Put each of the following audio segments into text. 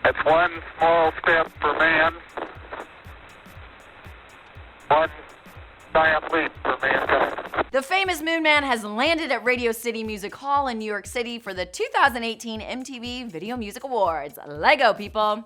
It's one small step for man, one giant leap for mankind. The famous Moon Man has landed at Radio City Music Hall in New York City for the 2018 MTV Video Music Awards. Lego, people.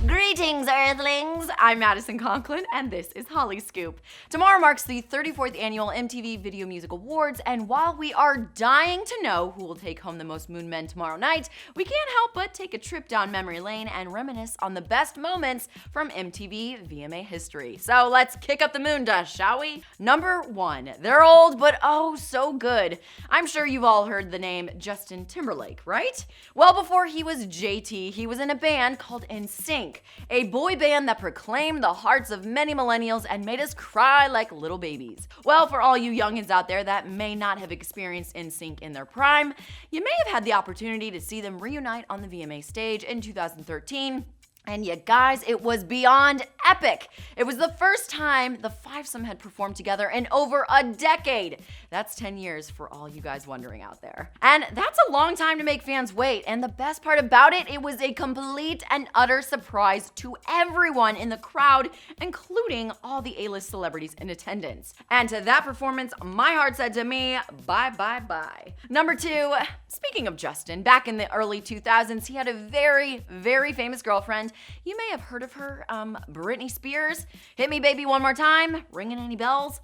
Greetings, Earthlings! I'm Madison Conklin, and this is Hollyscoop. Tomorrow marks the 34th annual MTV Video Music Awards, and while we are dying to know who will take home the most Moon Men tomorrow night, we can't help but take a trip down memory lane and reminisce on the best moments from MTV VMA history. So let's kick up the moon dust, shall we? Number 1. They're old, but oh so good. I'm sure you've all heard the name Justin Timberlake, right? Well, before he was JT, he was in a band called NSYNC. A boy band that proclaimed the hearts of many millennials and made us cry like little babies. Well, for all you youngins out there that may not have experienced NSYNC in their prime, you may have had the opportunity to see them reunite on the VMA stage in 2013. And you guys, it was beyond epic. It was the first time the fivesome had performed together in over a decade. That's 10 years for all you guys wondering out there. And that's a long time to make fans wait. And the best part about it, it was a complete and utter surprise to everyone in the crowd, including all the A-list celebrities in attendance. And to that performance, my heart said to me, bye, bye, bye. Number 2, speaking of Justin, back in the early 2000s, he had a very, very famous girlfriend. You may have heard of her, Britney Spears. Hit me, baby, one more time. Ringing any bells?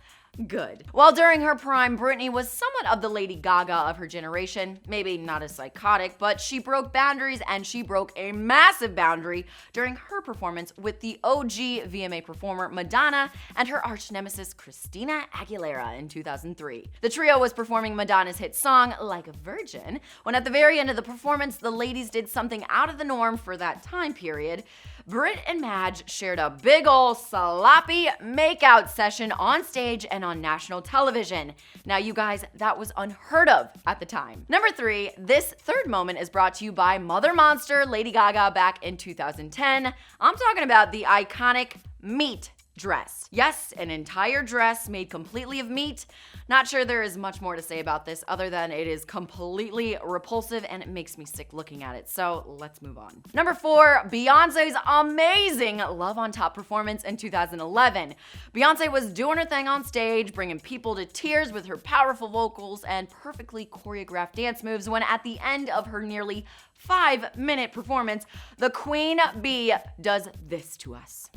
Good. Well, during her prime, Britney was somewhat of the Lady Gaga of her generation. Maybe not as psychotic, but she broke boundaries, and she broke a massive boundary during her performance with the OG VMA performer Madonna and her arch nemesis Christina Aguilera in 2003. The trio was performing Madonna's hit song, Like a Virgin, when at the very end of the performance, the ladies did something out of the norm for that time period. Brit and Madge shared a big ol' sloppy makeout session on stage and on national television. Now, you guys, that was unheard of at the time. Number 3, this third moment is brought to you by Mother Monster Lady Gaga back in 2010. I'm talking about the iconic meat dress. Yes, an entire dress made completely of meat. Not sure there is much more to say about this other than it is completely repulsive and it makes me sick looking at it. So let's move on. Number 4, Beyonce's amazing Love on Top performance in 2011. Beyonce was doing her thing on stage, bringing people to tears with her powerful vocals and perfectly choreographed dance moves when at the end of her nearly 5-minute performance, the Queen Bee does this to us.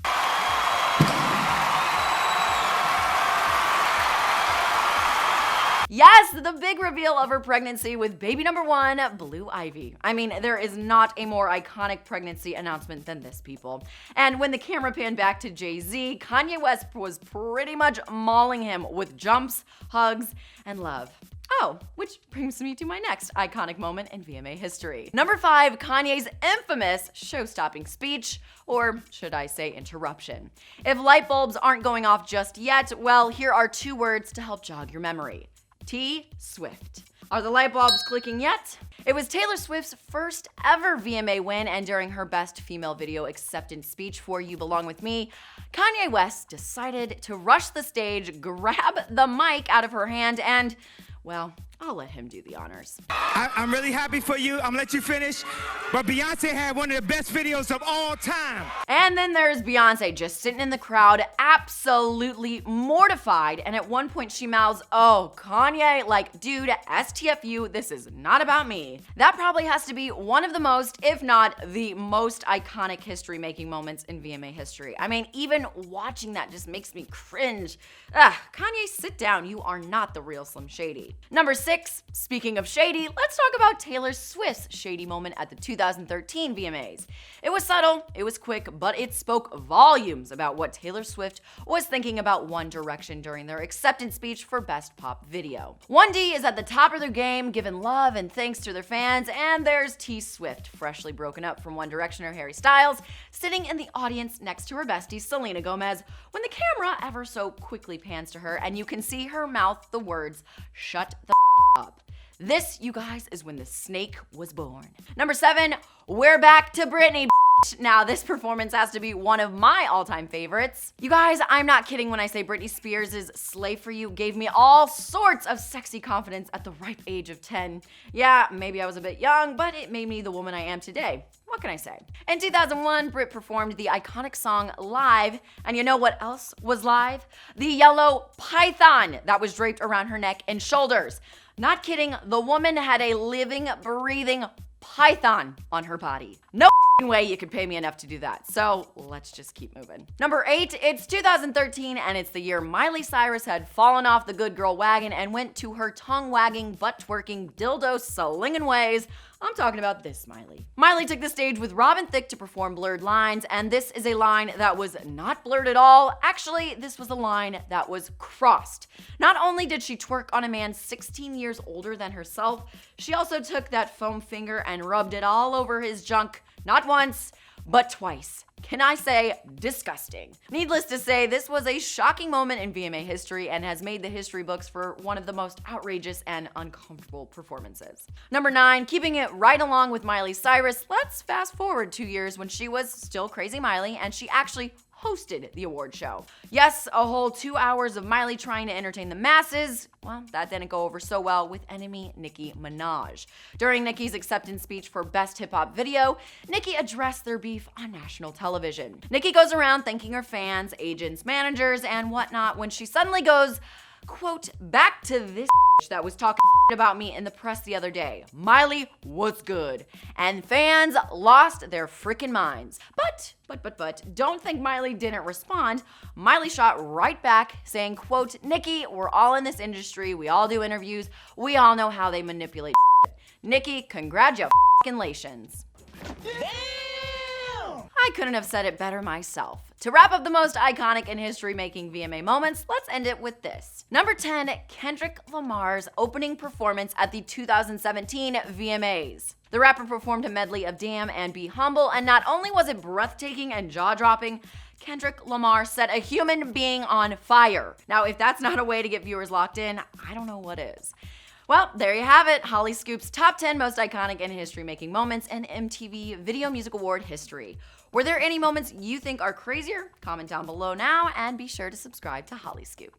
Yes, the big reveal of her pregnancy with baby number 1, Blue Ivy. I mean, there is not a more iconic pregnancy announcement than this, people. And when the camera panned back to Jay-Z, Kanye West was pretty much mauling him with jumps, hugs, and love. Oh, which brings me to my next iconic moment in VMA history. Number 5, Kanye's infamous show-stopping speech, or should I say interruption. If light bulbs aren't going off just yet, well, here are 2 words to help jog your memory. T-Swift. Are the light bulbs clicking yet? It was Taylor Swift's first ever VMA win, and during her Best Female Video Acceptance speech for You Belong With Me, Kanye West decided to rush the stage, grab the mic out of her hand, and, well, I'll let him do the honors. I'm really happy for you. I'm gonna let you finish. But Beyonce had one of the best videos of all time. And then there's Beyonce just sitting in the crowd, absolutely mortified. And at one point she mouths, "Oh, Kanye, like, dude, STFU, this is not about me." That probably has to be one of the most, if not the most iconic history-making moments in VMA history. I mean, even watching that just makes me cringe. Kanye, sit down. You are not the real Slim Shady. Number 6, speaking of Shady, let's talk about Taylor Swift's Shady moment at the 2013 VMAs. It was subtle, it was quick, but it spoke volumes about what Taylor Swift was thinking about One Direction during their acceptance speech for Best Pop Video. 1D is at the top of their game, giving love and thanks to their fans, and there's T Swift, freshly broken up from One Directioner Harry Styles, sitting in the audience next to her bestie Selena Gomez when the camera ever so quickly pans to her and you can see her mouth the words, "Shut the up." This, you guys, is when the snake was born. Number 7, we're back to Britney. Now, this performance has to be one of my all-time favorites. You guys, I'm not kidding when I say Britney Spears' Slave For You gave me all sorts of sexy confidence at the ripe age of 10. Yeah, maybe I was a bit young, but it made me the woman I am today. What can I say? In 2001, Brit performed the iconic song Live, and you know what else was live? The yellow python that was draped around her neck and shoulders. Not kidding, the woman had a living, breathing python on her body. No way you could pay me enough to do that. So let's just keep moving. Number 8, it's 2013 and it's the year Miley Cyrus had fallen off the good girl wagon and went to her tongue-wagging, butt-twerking, dildo-slinging ways. I'm talking about this Miley. Miley took the stage with Robin Thicke to perform Blurred Lines, and this is a line that was not blurred at all. Actually, this was a line that was crossed. Not only did she twerk on a man 16 years older than herself, she also took that foam finger and rubbed it all over his junk, not once, but twice. Can I say disgusting? Needless to say, this was a shocking moment in VMA history and has made the history books for one of the most outrageous and uncomfortable performances. Number 9, keeping it right along with Miley Cyrus, let's fast forward 2 years when she was still Crazy Miley and she actually hosted the award show. Yes, a whole 2 hours of Miley trying to entertain the masses. Well, that didn't go over so well with enemy Nicki Minaj. During Nicki's acceptance speech for Best Hip Hop Video, Nicki addressed their beef on national television. Nicki goes around thanking her fans, agents, managers, and whatnot when she suddenly goes, quote, back to this that was talking about me in the press the other day. Miley, what's good? And fans lost their freaking minds. But, don't think Miley didn't respond. Miley shot right back saying, quote, Nicki, we're all in this industry. We all do interviews. We all know how they manipulate. Nicki, congratulations. I couldn't have said it better myself. To wrap up the most iconic and history-making VMA moments, let's end it with this. Number 10, Kendrick Lamar's opening performance at the 2017 VMAs. The rapper performed a medley of Damn and Be Humble, and not only was it breathtaking and jaw-dropping, Kendrick Lamar set a human being on fire. Now, if that's not a way to get viewers locked in, I don't know what is. Well, there you have it, Hollyscoop's top 10 most iconic and history-making moments in MTV Video Music Award history. Were there any moments you think are crazier? Comment down below now and be sure to subscribe to Hollyscoop.